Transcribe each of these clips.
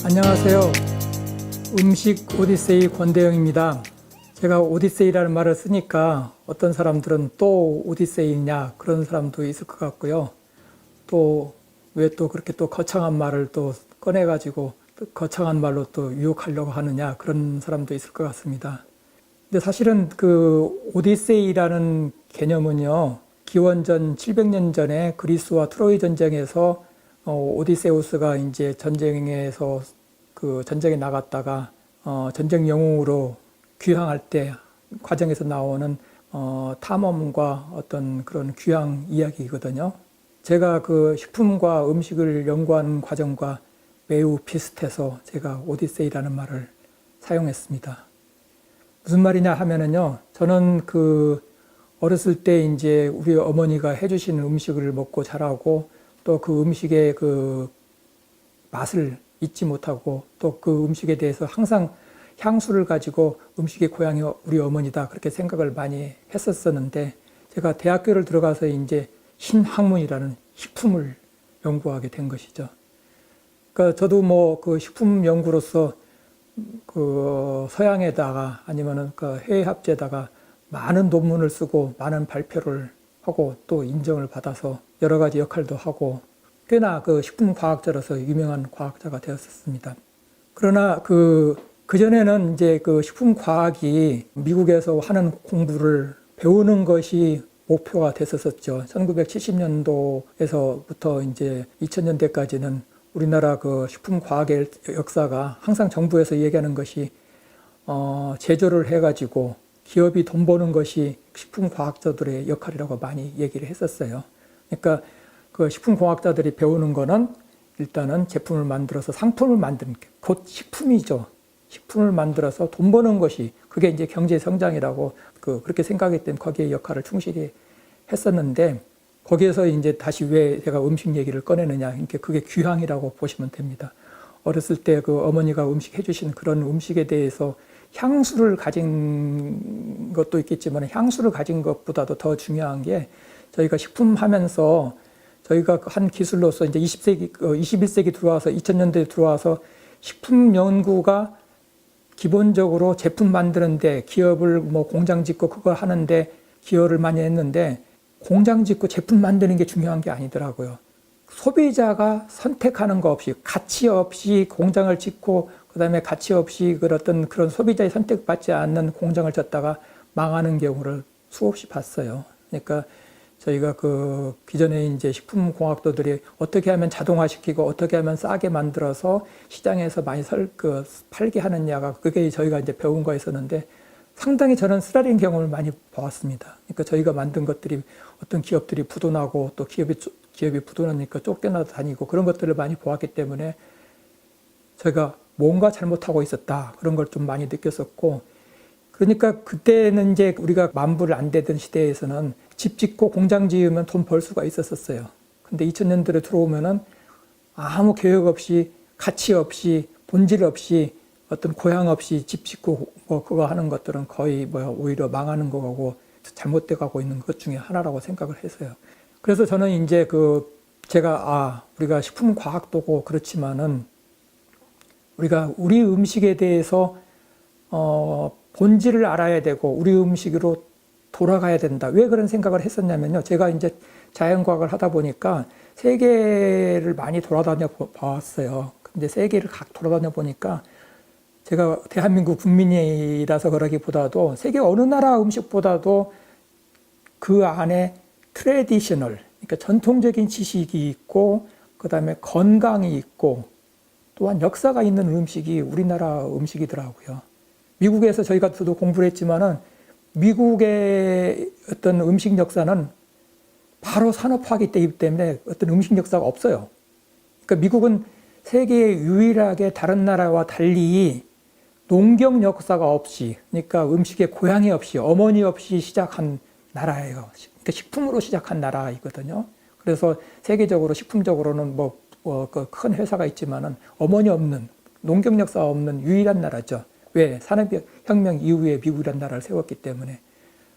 안녕하세요. 음식 오디세이 권대영입니다. 제가 오디세이라는 말을 쓰니까 어떤 사람들은 또 오디세이냐 그런 사람도 있을 것 같고요. 또 왜 또 그렇게 또 거창한 말을 또 꺼내가지고 또 거창한 말로 또 유혹하려고 하느냐 그런 사람도 있을 것 같습니다. 근데 사실은 그 오디세이라는 개념은요, 기원전 700년 전에 그리스와 트로이 전쟁에서 오디세우스가 이제 전쟁에서 그 전쟁에 나갔다가 전쟁 영웅으로 귀향할 때 과정에서 나오는 탐험과 어떤 그런 귀향 이야기거든요. 제가 그 식품과 음식을 연구하는 과정과 매우 비슷해서 제가 오디세이라는 말을 사용했습니다. 무슨 말이냐 하면은요, 저는 그 어렸을 때 이제 우리 어머니가 해주시는 음식을 먹고 자라고 또 그 음식의 그 맛을 잊지 못하고 또 그 음식에 대해서 항상 향수를 가지고 음식의 고향이 우리 어머니다 그렇게 생각을 많이 했었었는데, 제가 대학교를 들어가서 이제 신학문이라는 식품을 연구하게 된 것이죠. 그러니까 저도 뭐 그 식품 연구로서 그 서양에다가 아니면은 그 해외 합제에다가 많은 논문을 쓰고 많은 발표를 하고 또 인정을 받아서 여러 가지 역할도 하고 꽤나 그 식품 과학자로서 유명한 과학자가 되었었습니다. 그러나 그전에는 이제 그 식품 과학이 미국에서 하는 공부를 배우는 것이 목표가 됐었었죠. 1970년도에서부터 이제 2000년대까지는 우리나라 그 식품 과학의 역사가 항상 정부에서 얘기하는 것이 제조를 해가지고 기업이 돈 버는 것이 식품 과학자들의 역할이라고 많이 얘기를 했었어요. 그러니까 그 식품 과학자들이 배우는 거는 일단은 제품을 만들어서 상품을 만드는 게 곧 식품이죠. 식품을 만들어서 돈 버는 것이 그게 이제 경제 성장이라고 그렇게 생각했기 때문에 거기에 역할을 충실히 했었는데, 거기에서 이제 다시 왜 제가 음식 얘기를 꺼내느냐, 그러니까 그게 귀향이라고 보시면 됩니다. 어렸을 때 그 어머니가 음식 해주신 그런 음식에 대해서 향수를 가진 것도 있겠지만 향수를 가진 것보다도 더 중요한 게, 저희가 식품 하면서 저희가 한 기술로서 이제 21세기 들어와서 2000년대에 들어와서 식품 연구가 기본적으로 제품 만드는데 기업을 뭐 공장 짓고 그걸 하는데 기여를 많이 했는데, 공장 짓고 제품 만드는 게 중요한 게 아니더라고요. 소비자가 선택하는 거 없이, 가치 없이 공장을 짓고 그다음에 가치 없이 그런 소비자의 선택받지 않는 공장을 짓다가 망하는 경우를 수없이 봤어요. 그러니까 저희가 그 기존에 이제 식품공학도들이 어떻게 하면 자동화시키고 어떻게 하면 싸게 만들어서 시장에서 많이 팔게 하느냐가, 그게 저희가 이제 배운 거였었는데 상당히 저는 쓰라린 경험을 많이 봐왔습니다. 그러니까 저희가 만든 것들이 어떤 기업들이 부도나고 또 기업이 부도나니까 쫓겨나 다니고 그런 것들을 많이 보았기 때문에 저희가 뭔가 잘못하고 있었다, 그런 걸 좀 많이 느꼈었고, 그러니까 그때는 이제 우리가 만불 안 되던 시대에서는 집 짓고 공장 지으면 돈 벌 수가 있었어요. 근데 2000년대로 들어오면은 아무 계획 없이, 가치 없이, 본질 없이, 어떤 고향 없이 집 짓고 뭐 그거 하는 것들은 거의 뭐 오히려 망하는 거고 잘못돼 가고 있는 것 중에 하나라고 생각을 했어요. 그래서 저는 이제 우리가 식품 과학도고 그렇지만은 우리가 우리 음식에 대해서 본질을 알아야 되고 우리 음식으로 돌아가야 된다. 왜 그런 생각을 했었냐면요, 제가 이제 자연과학을 하다 보니까 세계를 많이 돌아다녀 봤어요. 근데 세계를 각 돌아다녀 보니까 제가 대한민국 국민이라서 그러기보다도 세계 어느 나라 음식보다도 그 안에 트레디셔널, 그러니까 전통적인 지식이 있고 그다음에 건강이 있고 또한 역사가 있는 음식이 우리나라 음식이더라고요. 미국에서 저도 공부를 했지만은 미국의 어떤 음식 역사는 바로 산업화하기 때문에 어떤 음식 역사가 없어요. 그러니까 미국은 세계에 유일하게 다른 나라와 달리 농경 역사가 없이, 그러니까 음식의 고향이 없이, 어머니 없이 시작한 나라예요. 그러니까 식품으로 시작한 나라이거든요. 그래서 세계적으로 식품적으로는 그 큰 회사가 있지만은 어머니 없는, 농경 역사가 없는 유일한 나라죠. 왜? 산업혁명 이후에 미국이라는 나라를 세웠기 때문에.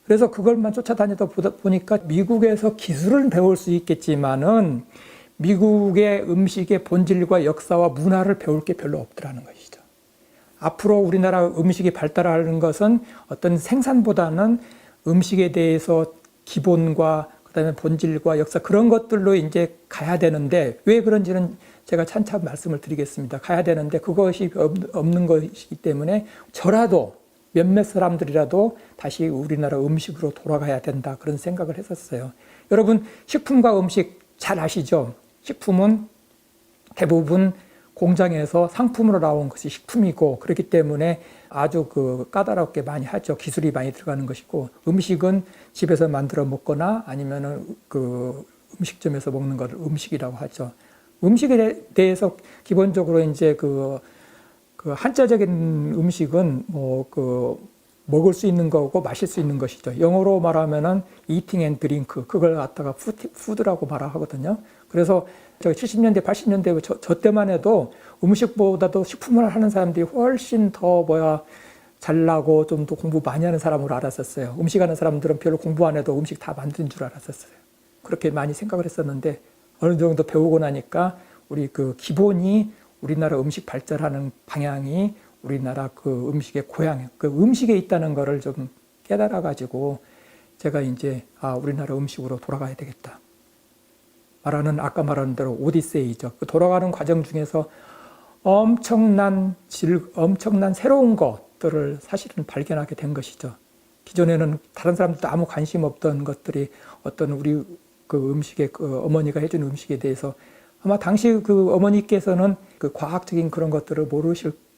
그래서 그걸만 쫓아다니다 보니까 미국에서 기술을 배울 수 있겠지만은 미국의 음식의 본질과 역사와 문화를 배울 게 별로 없더라는 것이죠. 앞으로 우리나라 음식이 발달하는 것은 어떤 생산보다는 음식에 대해서 기본과 그다음에 본질과 역사 그런 것들로 이제 가야 되는데 왜 그런지는 제가 찬찬 말씀을 드리겠습니다. 가야 되는데 그것이 없는 것이기 때문에 저라도 몇몇 사람들이라도 다시 우리나라 음식으로 돌아가야 된다 그런 생각을 했었어요. 여러분 식품과 음식 잘 아시죠? 식품은 대부분 공장에서 상품으로 나온 것이 식품이고 그렇기 때문에 아주 까다롭게 많이 하죠. 기술이 많이 들어가는 것이고 음식은 집에서 만들어 먹거나 아니면은 음식점에서 먹는 것을 음식이라고 하죠. 음식에 대해서 기본적으로 이제 한자적인 음식은 먹을 수 있는 거고 마실 수 있는 것이죠. 영어로 말하면은 eating and drink 그걸 갖다가 푸드라고 말하거든요. 그래서 70년대, 80년대 저 때만 해도 음식보다도 식품을 하는 사람들이 훨씬 더 잘나고 좀 더 공부 많이 하는 사람으로 알았었어요. 음식하는 사람들은 별로 공부 안 해도 음식 다 만든 줄 알았었어요. 그렇게 많이 생각을 했었는데 어느 정도 배우고 나니까 우리 기본이 우리나라 음식 발전하는 방향이 우리나라 음식의 고향, 음식에 있다는 거를 좀 깨달아 가지고 제가 이제 우리나라 음식으로 돌아가야 되겠다. 아까 말하는 대로 오디세이죠. 돌아가는 과정 중에서 엄청난 새로운 것들을 사실은 발견하게 된 것이죠. 기존에는 다른 사람들도 아무 관심 없던 것들이 어떤 우리 음식에 어머니가 해준 음식에 대해서 아마 당시 어머니께서는 과학적인 그런 것들을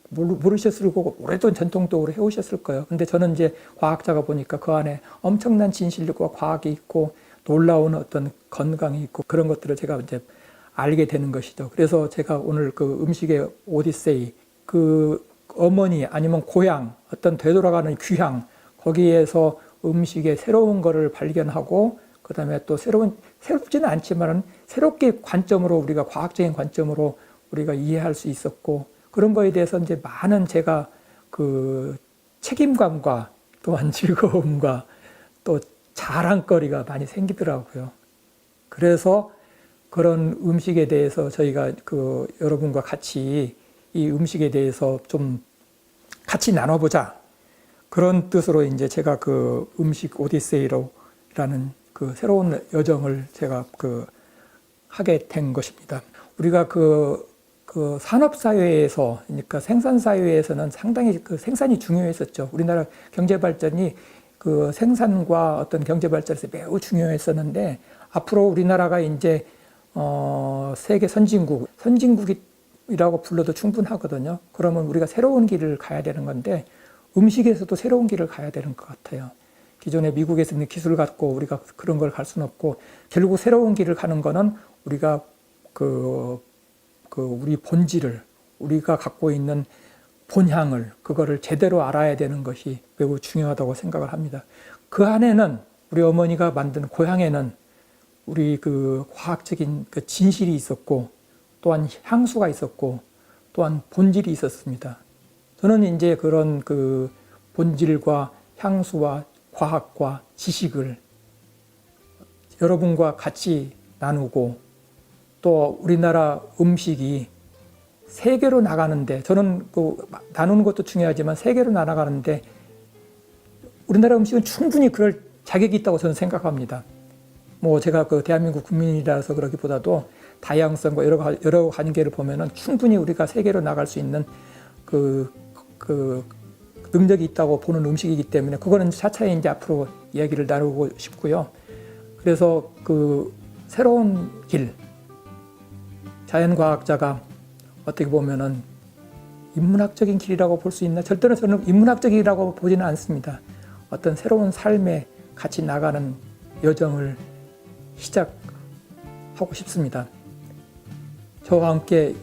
모르셨을 거고 오래된 전통적으로 해오셨을 거예요. 근데 저는 이제 과학자가 보니까 그 안에 엄청난 진실과 과학이 있고 놀라운 어떤 건강이 있고 그런 것들을 제가 이제 알게 되는 것이죠. 그래서 제가 오늘 음식의 오디세이, 어머니 아니면 고향, 어떤 되돌아가는 귀향, 거기에서 음식의 새로운 거를 발견하고 그 다음에 또 새롭지는 않지만은 새롭게 관점으로 우리가 과학적인 관점으로 우리가 이해할 수 있었고 그런 거에 대해서 이제 많은 제가 책임감과 또한 즐거움과 또 자랑거리가 많이 생기더라고요. 그래서 그런 음식에 대해서 저희가 여러분과 같이 이 음식에 대해서 좀 같이 나눠보자. 그런 뜻으로 이제 제가 음식 오디세이라는 새로운 여정을 제가 하게 된 것입니다. 우리가 산업사회에서, 그러니까 생산사회에서는 상당히 생산이 중요했었죠. 우리나라 경제발전이 생산과 어떤 경제발전에서 매우 중요했었는데, 앞으로 우리나라가 이제, 세계 선진국이라고 불러도 충분하거든요. 그러면 우리가 새로운 길을 가야 되는 건데, 음식에서도 새로운 길을 가야 되는 것 같아요. 기존에 미국에서 있는 기술을 갖고 우리가 그런 걸 갈 수는 없고, 결국 새로운 길을 가는 거는 우리가 우리 본질을, 우리가 갖고 있는 본향을, 그거를 제대로 알아야 되는 것이 매우 중요하다고 생각을 합니다. 그 안에는 우리 어머니가 만든 고향에는 우리 과학적인 진실이 있었고, 또한 향수가 있었고, 또한 본질이 있었습니다. 저는 이제 그런 본질과 향수와 과학과 지식을 여러분과 같이 나누고 또 우리나라 음식이 세계로 나가는데 저는 나누는 것도 중요하지만 세계로 나가는데 우리나라 음식은 충분히 그럴 자격이 있다고 저는 생각합니다. 제가 대한민국 국민이라서 그러기보다도 다양성과 여러 관계를 보면은 충분히 우리가 세계로 나갈 수 있는 능력이 있다고 보는 음식이기 때문에 그거는 차차히 이제 앞으로 이야기를 나누고 싶고요. 그래서 새로운 길, 자연과학자가 어떻게 보면은 인문학적인 길이라고 볼 수 있나? 절대로 저는 인문학적이라고 보지는 않습니다. 어떤 새로운 삶에 같이 나가는 여정을 시작하고 싶습니다. 저와 함께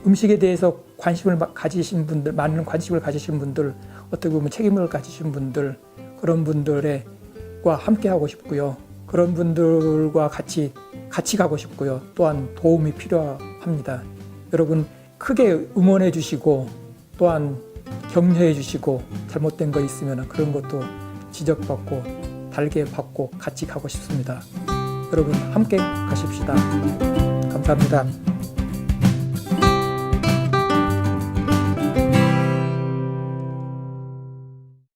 음식에 대해서 관심을 가지신 분들, 많은 관심을 가지신 분들, 어떻게 보면 책임을 가지신 분들, 그런 분들과 함께 하고 싶고요. 그런 분들과 같이 가고 싶고요. 또한 도움이 필요합니다. 여러분 크게 응원해 주시고 또한 격려해 주시고 잘못된 거 있으면 그런 것도 지적받고 달게 받고 같이 가고 싶습니다. 여러분 함께 가십시다. 감사합니다.